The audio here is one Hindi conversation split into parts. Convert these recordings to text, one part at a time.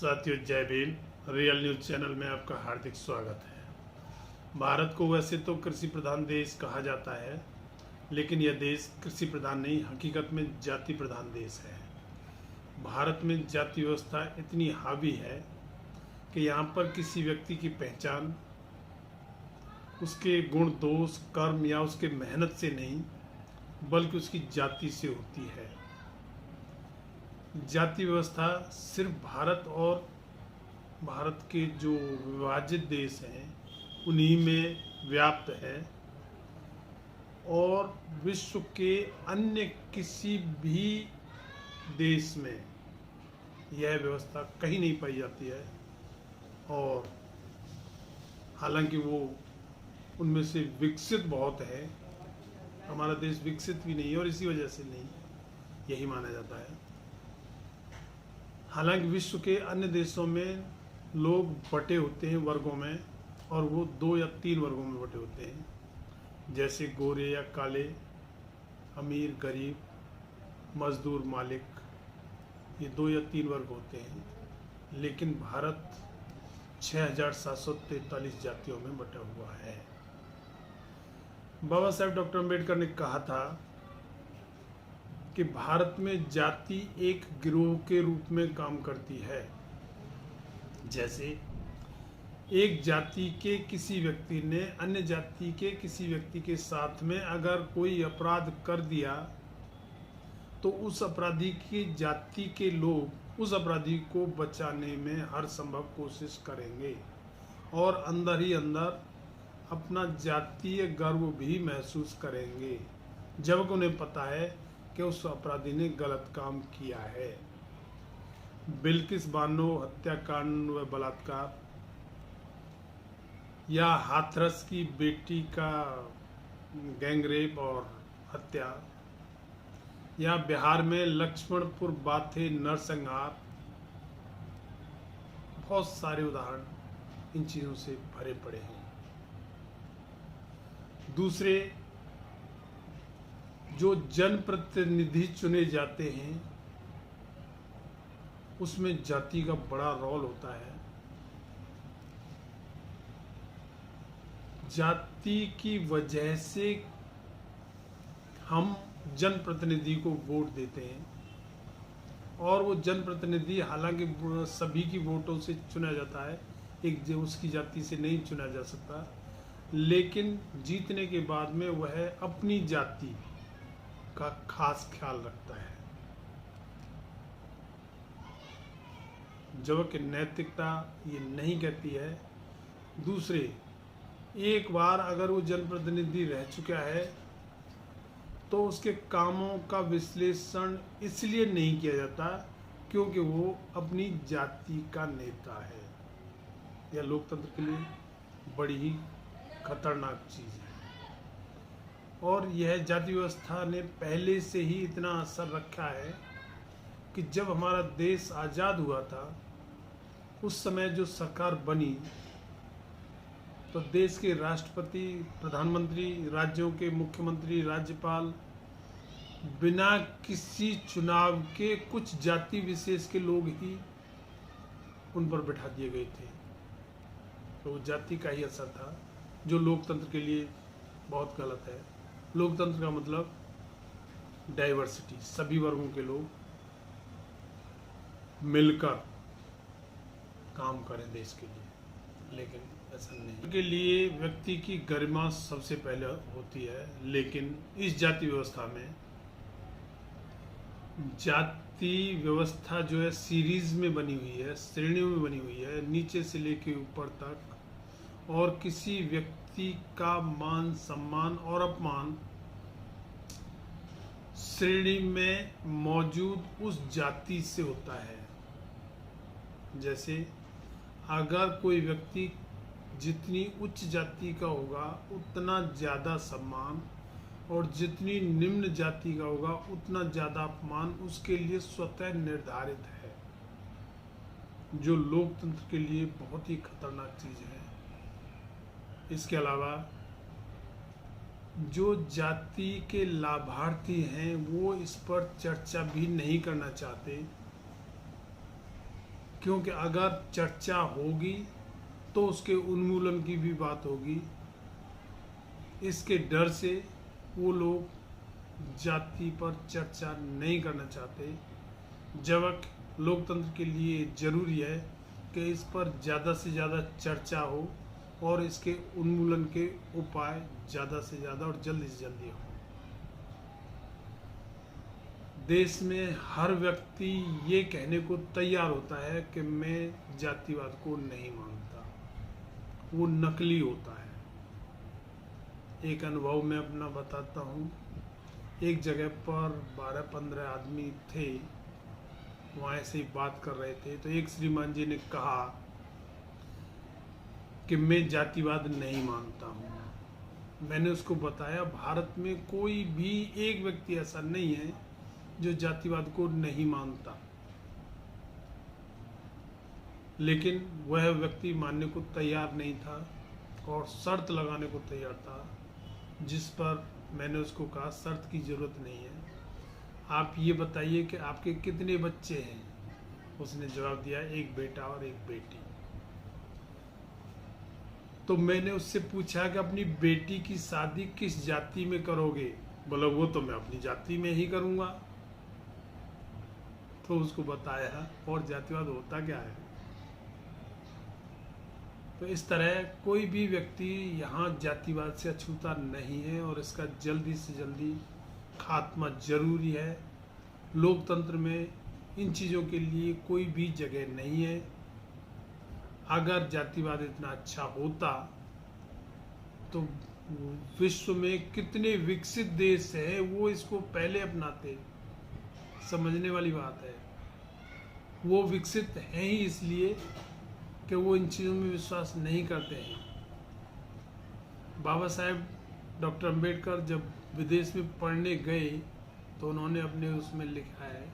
साथियों, जय भीम। रियल न्यूज़ चैनल में आपका हार्दिक स्वागत है। भारत को वैसे तो कृषि प्रधान देश कहा जाता है, लेकिन यह देश कृषि प्रधान नहीं, हकीकत में जाति प्रधान देश है। भारत में जाति व्यवस्था इतनी हावी है कि यहाँ पर किसी व्यक्ति की पहचान उसके गुण, दोष, कर्म या उसके मेहनत से नहीं, बल्कि उसकी जाति से होती है। जाति व्यवस्था सिर्फ भारत और भारत के जो विभाजित देश हैं उन्हीं में व्याप्त है, और विश्व के अन्य किसी भी देश में यह व्यवस्था कहीं नहीं पाई जाती है। और हालांकि वो उनमें से विकसित बहुत है, हमारा देश विकसित भी नहीं है और इसी वजह से नहीं, यही माना जाता है। हालांकि विश्व के अन्य देशों में लोग बटे होते हैं वर्गों में, और वो 2 या 3 वर्गों में बटे होते हैं, जैसे गोरे या काले, अमीर गरीब, मजदूर मालिक, ये 2 या 3 वर्ग होते हैं। लेकिन भारत 6743 जातियों में बटा हुआ है। बाबा साहेब डॉक्टर अम्बेडकर ने कहा था कि भारत में जाति एक गिरोह के रूप में काम करती है। जैसे एक जाति के किसी व्यक्ति ने अन्य जाति के किसी व्यक्ति के साथ में अगर कोई अपराध कर दिया, तो उस अपराधी की जाति के लोग उस अपराधी को बचाने में हर संभव कोशिश करेंगे और अंदर ही अंदर अपना जातीय गर्व भी महसूस करेंगे, जब उन्हें पता है कि उस अपराधी ने गलत काम किया है। बिल्किस बानो हत्याकांड व बलात्कार, या हाथरस की बेटी का गैंगरेप और हत्या, या बिहार में लक्ष्मणपुर बाथे नरसंहार, बहुत सारे उदाहरण इन चीजों से भरे पड़े हैं। दूसरे, जो जनप्रतिनिधि चुने जाते हैं उसमें जाति का बड़ा रोल होता है। जाति की वजह से हम जनप्रतिनिधि को वोट देते हैं, और वो जनप्रतिनिधि हालांकि सभी की वोटों से चुना जाता है, एक जो उसकी जाति से नहीं चुना जा सकता, लेकिन जीतने के बाद में वह अपनी जाति का खास ख्याल रखता है। जबकि नैतिकता ये नहीं कहती है। दूसरे, एक बार अगर वो जनप्रतिनिधि रह चुका है तो उसके कामों का विश्लेषण इसलिए नहीं किया जाता क्योंकि वो अपनी जाति का नेता है। यह लोकतंत्र के लिए बड़ी ही खतरनाक चीज़ है। और यह जाति व्यवस्था ने पहले से ही इतना असर रखा है कि जब हमारा देश आज़ाद हुआ था, उस समय जो सरकार बनी, तो देश के राष्ट्रपति, प्रधानमंत्री, राज्यों के मुख्यमंत्री, राज्यपाल बिना किसी चुनाव के कुछ जाति विशेष के लोग ही उन पर बैठा दिए गए थे। तो जाति का ही असर था, जो लोकतंत्र के लिए बहुत गलत है। लोकतंत्र का मतलब डाइवर्सिटी, सभी वर्गों के लोग मिलकर काम करें देश के लिए, लेकिन ऐसा नहीं। के लिए व्यक्ति की गरिमा सबसे पहले होती है, लेकिन इस जाति व्यवस्था में जाति व्यवस्था जो है सीरीज में बनी हुई है, श्रेणियों में बनी हुई है, नीचे से लेके ऊपर तक, और किसी व्यक्ति का मान, सम्मान और अपमान श्रेणी में मौजूद उस जाति से होता है। जैसे अगर कोई व्यक्ति जितनी उच्च जाति का होगा उतना ज़्यादा सम्मान, और जितनी निम्न जाति का होगा उतना ज़्यादा अपमान उसके लिए स्वतः निर्धारित है, जो लोकतंत्र के लिए बहुत ही खतरनाक चीज़ है। इसके अलावा जो जाति के लाभार्थी हैं वो इस पर चर्चा भी नहीं करना चाहते क्योंकि अगर चर्चा होगी तो उसके उन्मूलन की भी बात होगी। इसके डर से वो लोग जाति पर चर्चा नहीं करना चाहते, जबकि लोकतंत्र के लिए ज़रूरी है कि इस पर ज़्यादा से ज़्यादा चर्चा हो और इसके उन्मूलन के उपाय ज़्यादा से ज़्यादा और जल्दी से जल्दी हो। देश में हर व्यक्ति ये कहने को तैयार होता है कि मैं जातिवाद को नहीं मानता, वो नकली होता है। एक अनुभव मैं अपना बताता हूँ। एक जगह पर 12-15 आदमी थे, वहाँ ऐसे ही बात कर रहे थे, तो एक श्रीमान जी ने कहा कि मैं जातिवाद नहीं मानता हूँ। मैंने उसको बताया भारत में कोई भी एक व्यक्ति ऐसा नहीं है जो जातिवाद को नहीं मानता, लेकिन वह व्यक्ति मानने को तैयार नहीं था और शर्त लगाने को तैयार था, जिस पर मैंने उसको कहा शर्त की ज़रूरत नहीं है, आप ये बताइए कि आपके कितने बच्चे हैं। उसने जवाब दिया एक बेटा और एक बेटी। तो मैंने उससे पूछा कि अपनी बेटी की शादी किस जाति में करोगे। बोला वो तो मैं अपनी जाति में ही करूँगा। तो उसको बताया और जातिवाद होता क्या है। तो इस तरह कोई भी व्यक्ति यहाँ जातिवाद से अछूता नहीं है और इसका जल्दी से जल्दी खात्मा जरूरी है। लोकतंत्र में इन चीज़ों के लिए कोई भी जगह नहीं है। अगर जातिवाद इतना अच्छा होता तो विश्व में कितने विकसित देश हैं वो इसको पहले अपनाते। समझने वाली बात है। वो विकसित हैं ही इसलिए कि वो इन चीज़ों में विश्वास नहीं करते हैं। बाबा साहेब डॉक्टर अंबेडकर जब विदेश में पढ़ने गए तो उन्होंने अपने उसमें लिखा है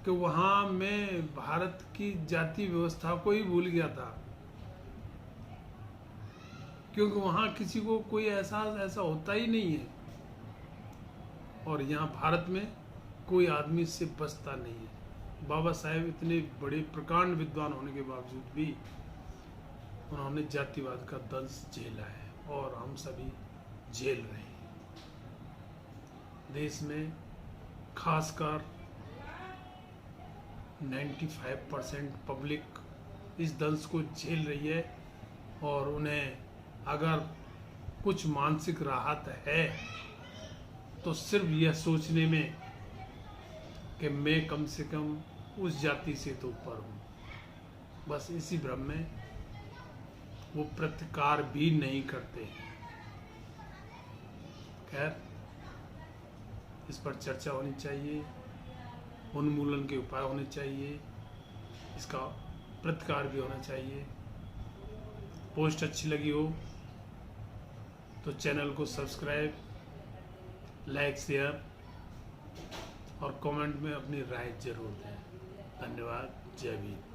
कि वहाँ मैं भारत की जाति व्यवस्था को ही भूल गया था, क्योंकि वहाँ किसी को कोई एहसास ऐसा होता ही नहीं है और यहाँ भारत में कोई आदमी इससे बचता नहीं है। बाबा साहेब इतने बड़े प्रकांड विद्वान होने के बावजूद भी उन्होंने जातिवाद का दंश झेला है और हम सभी झेल रहे हैं। देश में खासकर 95% पब्लिक इस दंश को झेल रही है और उन्हें अगर कुछ मानसिक राहत है तो सिर्फ यह सोचने में कि मैं कम से कम उस जाति से तो ऊपर हूँ, बस इसी भ्रम में वो प्रतिकार भी नहीं करते। खैर, इस पर चर्चा होनी चाहिए, उन्मूलन के उपाय होने चाहिए, इसका प्रतिकार भी होना चाहिए। पोस्ट अच्छी लगी हो तो चैनल को सब्सक्राइब, लाइक, शेयर और कमेंट में अपनी राय जरूर दें। धन्यवाद। जय भीम।